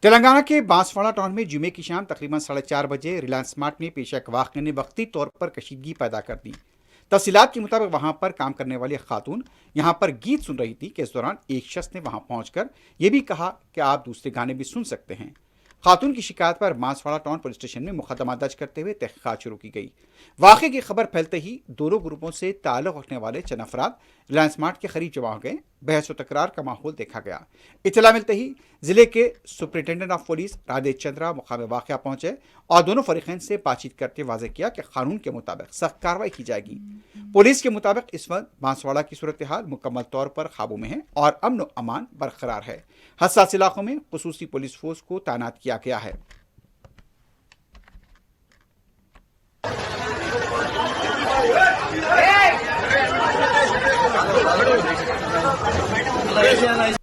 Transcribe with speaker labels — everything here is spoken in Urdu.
Speaker 1: تلنگانہ کے بانسواڑہ ٹاؤن میں جمعے کی شام تقریباً 4:30 بجے ریلائنس اسمارٹ میں پیش ایک واقعے نے وقتی طور پر کشیدگی پیدا کر دی۔ تفصیلات کے مطابق وہاں پر کام کرنے والی ایک خاتون یہاں پر گیت سن رہی تھی کہ اس دوران ایک شخص نے وہاں پہنچ کر یہ بھی کہا کہ آپ دوسرے گانے بھی سن سکتے ہیں۔ خاتون کی شکایت پر بانسواڑہ ٹاؤن پولیس اسٹیشن میں مقدمہ درج کرتے ہوئے تحقیقات شروع کی گئی۔ واقعے کی خبر پھیلتے ہی دونوں گروپوں سے تعلق رکھنے والے چند افراد ریلائنس اسمارٹ کے قریب جمع ہو گئے۔ بحث و تکرار کا ماحول دیکھا گیا۔ اطلاع ملتے ہی ضلع کے سپرنٹینڈنٹ آف پولیس رادیش چندرا مقام واقعہ پہنچے اور دونوں فریقین سے بات چیت کرتے واضح کیا کہ قانون کے مطابق سخت کارروائی کی جائے گی۔ پولیس کے مطابق اس وقت بانسواڑہ کی صورتحال مکمل طور پر قابو میں ہے اور امن و امان برقرار ہے۔ حساس علاقوں میں خصوصی پولیس فورس کو تعینات کیا گیا ہے۔
Speaker 2: Hey!